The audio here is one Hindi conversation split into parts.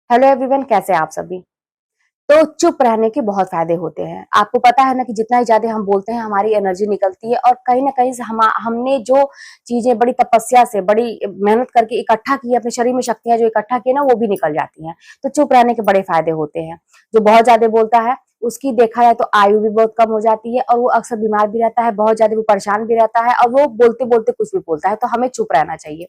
हेलो एवरीवन, कैसे हैं आप सभी। तो चुप रहने के बहुत फायदे होते हैं। आपको पता है ना कि जितना ही ज्यादा हम बोलते हैं हमारी एनर्जी निकलती है और कहीं ना कहीं से हमने जो चीजें बड़ी तपस्या से बड़ी मेहनत करके इकट्ठा की है, अपने शरीर में शक्तियां जो इकट्ठा की है ना, वो भी निकल जाती हैं। तो चुप रहने के बड़े फायदे होते हैं। जो बहुत ज्यादा बोलता है उसकी देखा जाए तो आयु भी बहुत कम हो जाती है और वो अक्सर बीमार भी रहता है, बहुत ज्यादा वो परेशान भी रहता है और वो बोलते बोलते कुछ भी बोलता है। तो हमें चुप रहना चाहिए।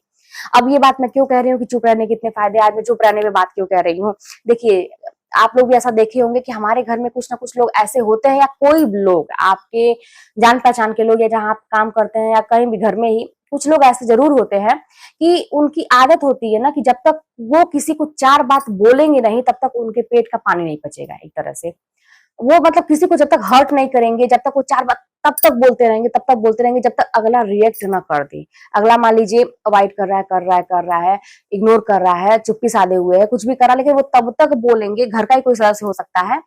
अब ये बात मैं क्यों कह रही हूँ कि चुप रहने के इतने फायदे, आज मैं चुप रहने में बात क्यों कह रही हूँ। देखिए, आप लोग भी ऐसा देखे होंगे कि हमारे घर में कुछ ना कुछ लोग ऐसे होते हैं, या कोई लोग आपके जान पहचान के लोग, या जहाँ आप काम करते हैं या कहीं भी घर में ही कुछ लोग ऐसे जरूर होते हैं कि उनकी आदत होती है ना कि जब तक वो किसी को चार बात बोलेंगे नहीं तब तक उनके पेट का पानी नहीं पचेगा। एक तरह से वो मतलब किसी को जब तक हर्ट नहीं करेंगे, जब तक वो चार बात तब तक बोलते रहेंगे, तब तक बोलते रहेंगे जब तक अगला रिएक्ट ना कर दे। अगला मान लीजिए अवॉइड कर रहा है, इग्नोर कर रहा है, चुप्पी साधे हुए है, कुछ भी कर रहा है, लेकिन वो तब तक बोलेंगे। घर का ही कोई सदस्य हो सकता है,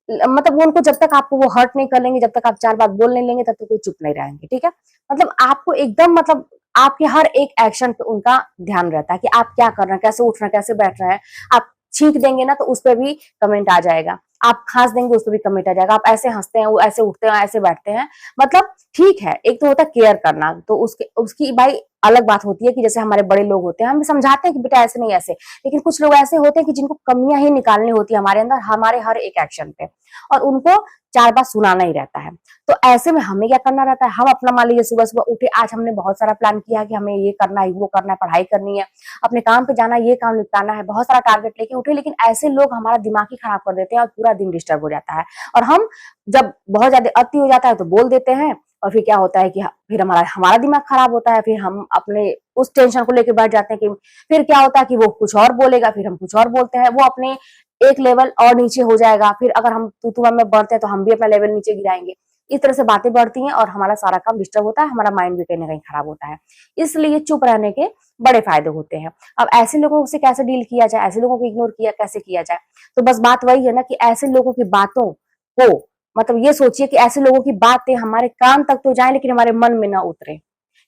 मतलब वो उनको जब तक आपको वो हर्ट नहीं कर लेंगे, जब तक आप चार बात बोल नहीं लेंगे, तब तक वो चुप नहीं रहेंगे। ठीक है, मतलब आपको एकदम मतलब आपके हर एक एक्शन पे उनका ध्यान रहता है कि आप क्या कर रहे हैं, कैसे उठ रहे हैं, कैसे बैठ रहे हैं। आप छींक देंगे ना तो उस पर भी कमेंट आ जाएगा, आप खांस देंगे उस पर भी कमेंट आ जाएगा, आप ऐसे हंसते हैं, वो ऐसे उठते हैं, ऐसे बैठते हैं। मतलब ठीक है, एक तो होता है केयर करना, तो उसके उसकी भाई अलग बात होती है कि जैसे हमारे बड़े लोग होते हैं, हम समझाते हैं कि बेटा ऐसे नहीं ऐसे। लेकिन कुछ लोग ऐसे होते हैं कि जिनको कमियां ही निकालनी होती है हमारे अंदर, हमारे हर एक एक्शन पे, और उनको चार बात सुनाना ही रहता है। तो ऐसे में हमें क्या करना रहता है, हम अपना मान लीजिए सुबह सुबह उठे, आज हमने बहुत सारा प्लान किया कि हमें ये करना है, वो करना है, पढ़ाई करनी है, अपने काम पे जाना है, ये काम निपटाना है, बहुत सारा टारगेट लेके उठे, लेकिन ऐसे लोग हमारा दिमाग ही खराब कर देते हैं और पूरा दिन डिस्टर्ब हो जाता है। और हम जब बहुत ज्यादा अति हो जाता है तो बोल देते हैं, और फिर क्या होता है कि फिर हमारा हमारा दिमाग खराब होता है, फिर हम अपने उस टेंशन को लेकर बैठ जाते हैं कि फिर क्या होता है कि वो कुछ और बोलेगा, फिर हम कुछ और बोलते हैं, वो अपने एक लेवल और नीचे हो जाएगा। फिर अगर हम तू में बढ़ते हैं तो हम भी अपना लेवल नीचे गिराएंगे। इस तरह से बातें बढ़ती हैं और हमारा सारा काम डिस्टर्ब होता है, हमारा माइंड भी कहीं ना कहीं खराब होता है। इसलिए चुप रहने के बड़े फायदे होते हैं। अब ऐसे लोगों से कैसे डील किया जाए, ऐसे लोगों को इग्नोर किया कैसे किया जाए, तो बस बात वही है ना कि ऐसे लोगों की बातों को, मतलब ये सोचिए कि ऐसे लोगों की बातें हमारे कान तक तो जाए लेकिन हमारे मन में ना उतरे।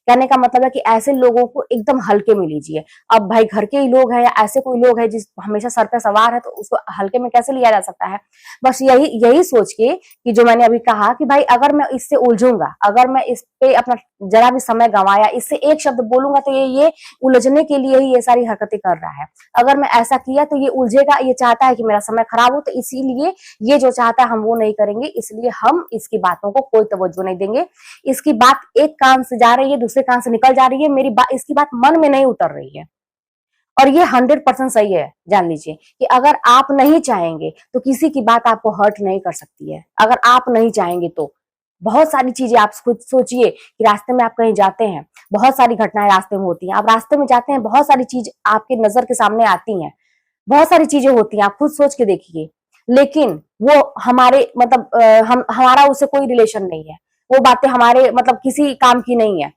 कहने का मतलब है कि ऐसे लोगों को एकदम हल्के में लीजिए। अब भाई घर के ही लोग हैं या ऐसे कोई लोग है जिस हमेशा सर पे सवार है, तो उसको हल्के में कैसे लिया जा सकता है। बस यही यही सोच के कि जो मैंने अभी कहा कि भाई अगर मैं इससे उलझूंगा, अगर मैं इस पे अपना जरा भी समय गंवाया, इससे एक शब्द बोलूंगा तो ये उलझने के लिए ही ये सारी हरकतें कर रहा है। अगर मैं ऐसा किया तो ये उलझेगा, ये चाहता है कि मेरा समय खराब हो, तो इसीलिए ये जो चाहता है हम वो नहीं करेंगे, इसलिए हम इसकी बातों को कोई तवज्जो नहीं देंगे। इसकी बात एक कान से जा रही है, दूसरे कान से निकल जा रही है, मेरी बात, इसकी बात मन में नहीं उतर रही है। और ये 100% सही है। जान लीजिए कि अगर आप नहीं चाहेंगे तो किसी की बात आपको हर्ट नहीं कर सकती है। अगर आप नहीं चाहेंगे तो बहुत सारी चीजें आप खुद सोचिए कि रास्ते में आप कहीं जाते हैं, बहुत सारी घटनाएं रास्ते में होती हैं, आप रास्ते में जाते हैं, बहुत सारी चीज आपके नजर के सामने आती हैं, बहुत सारी चीजें होती हैं, आप खुद सोच के देखिए। लेकिन वो हमारे मतलब हम हमारा उससे कोई रिलेशन नहीं है, वो बातें हमारे मतलब किसी काम की नहीं है,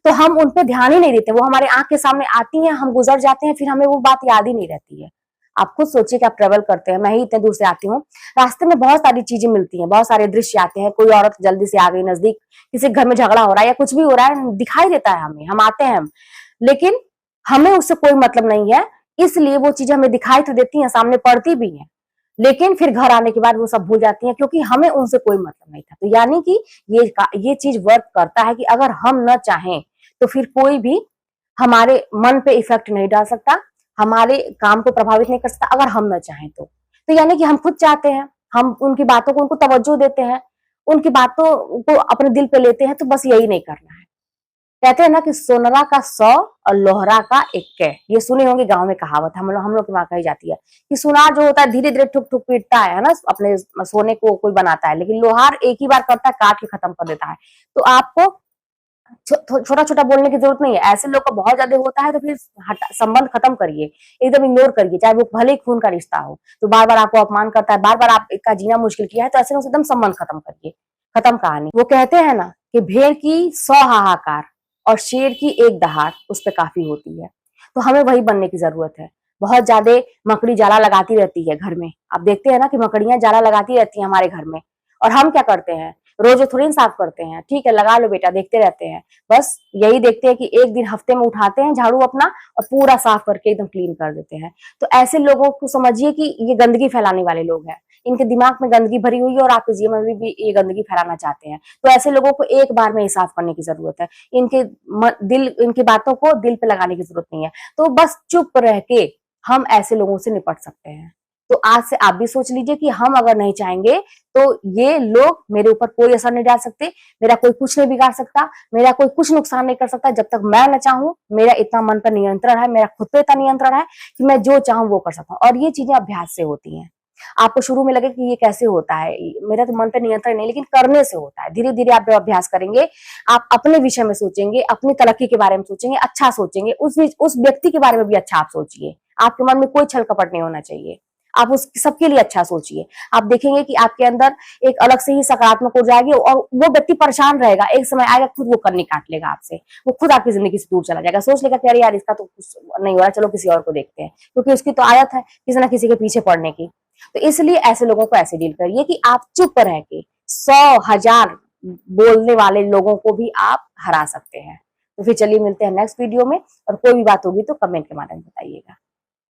तो हम उन पे ध्यान ही नहीं देते। वो हमारे आंख के सामने आती हैं, हम गुजर जाते हैं, फिर हमें वो बात याद ही नहीं रहती है। आप खुद सोचिए कि आप ट्रेवल करते हैं, मैं ही इतने दूर से आती हूँ, रास्ते में बहुत सारी चीजें मिलती हैं, बहुत सारे दृश्य आते हैं, कोई औरत जल्दी से आ गई नजदीक, किसी घर में झगड़ा हो रहा है या कुछ भी हो रहा है, दिखाई देता है हमें, हम आते हैं, लेकिन हमें उससे कोई मतलब नहीं है। इसलिए वो चीजें हमें दिखाई तो देती हैं, सामने पड़ती भी हैं, लेकिन फिर घर आने के बाद वो सब भूल जाती हैं, क्योंकि हमें उनसे कोई मतलब नहीं था। तो यानी कि ये चीज वर्क करता है कि अगर हम न चाहें तो फिर कोई भी हमारे मन पे इफेक्ट नहीं डाल सकता, हमारे काम को प्रभावित नहीं कर सकता, अगर हम न चाहें तो यानी कि हम खुद चाहते हैं, हम उनकी बातों को उनको तवज्जो देते हैं, उनकी बातों को अपने दिल पे लेते हैं, तो बस यही नहीं करना है। कहते हैं ना कि सोनरा का 100 और लोहरा का 1 ये सुने होंगे, गांव में कहावत हम लोग की वहां कही जाती है कि सुनार जो होता है धीरे धीरे ठुक ठुक पीटता है ना, अपने सोने को कोई बनाता है, लेकिन लोहार एक ही बार करता है, काट के खत्म कर देता है। तो आपको छोटा छोटा बोलने की जरूरत नहीं है। ऐसे लोग का बहुत ज्यादा होता है तो फिर संबंध खत्म करिए, एकदम इग्नोर करिए, चाहे वो भले ही खून का रिश्ता हो। तो बार बार आपको अपमान करता है, बार बार आपका जीना मुश्किल किया है, तो ऐसे में एकदम संबंध खत्म करिए, खत्म कहानी। वो कहते हैं ना कि भेड़ की 100 हाहाकार और शेर की एक दहाड़ उस पर काफी होती है। तो हमें वही बनने की जरूरत है। बहुत ज्यादा मकड़ी जाला लगाती रहती है घर में, आप देखते हैं ना कि मकड़ियां जाला लगाती रहती है हमारे घर में, और हम क्या करते हैं, रोज थोड़ी साफ करते हैं, ठीक है लगा लो बेटा, देखते रहते हैं, बस यही देखते हैं कि एक दिन हफ्ते में उठाते हैं झाड़ू अपना और पूरा साफ करके एकदम क्लीन कर देते हैं। तो ऐसे लोगों को समझिए कि ये गंदगी फैलाने वाले लोग हैं, इनके दिमाग में गंदगी भरी हुई है और आपके जीवन में भी ये गंदगी फैलाना चाहते हैं। तो ऐसे लोगों को एक बार में ही साफ करने की जरूरत है, इनकी बातों को दिल पे लगाने की जरूरत नहीं है। तो बस चुप रह के हम ऐसे लोगों से निपट सकते हैं। तो आज से आप भी सोच लीजिए कि हम अगर नहीं चाहेंगे तो ये लोग मेरे ऊपर कोई असर नहीं डाल सकते, मेरा कोई कुछ नहीं बिगाड़ सकता, मेरा कोई कुछ नुकसान नहीं कर सकता जब तक मैं न चाहूं। मेरा इतना मन पर नियंत्रण है, मेरा खुद पे इतना नियंत्रण है कि मैं जो चाहूं वो कर सकता हूं। और ये चीजें अभ्यास से होती हैं। आपको शुरू में लगे कि ये कैसे होता है, मेरा तो मन पे नियंत्रण नहीं, लेकिन करने से होता है। धीरे धीरे आप जब अभ्यास करेंगे, आप अपने विषय में सोचेंगे, अपनी तरक्की के बारे में सोचेंगे, अच्छा सोचेंगे, उस व्यक्ति के बारे में भी अच्छा आप सोचिए। आपके मन में कोई छल कपट नहीं होना चाहिए, आप उस सबके लिए अच्छा सोचिए। आप देखेंगे कि आपके अंदर एक अलग से ही सकारात्मक ऊर्जा आएगी और वो व्यक्ति परेशान रहेगा, एक समय आएगा खुद वो करनी काट लेगा आपसे, वो खुद आपकी जिंदगी से दूर चला जाएगा, सोच लेगा कि अरे यार इसका तो कुछ नहीं हो रहा, चलो किसी और को देखते हैं, क्योंकि उसकी तो आदत है किसी ना किसी के पीछे पड़ने की। तो इसलिए ऐसे लोगों को ऐसे डील करिए कि आप चुप रह के 100,000 बोलने वाले लोगों को भी आप हरा सकते हैं। तो फिर चलिए मिलते हैं नेक्स्ट वीडियो में, और कोई भी बात होगी तो कमेंट के माध्यम से बताइएगा।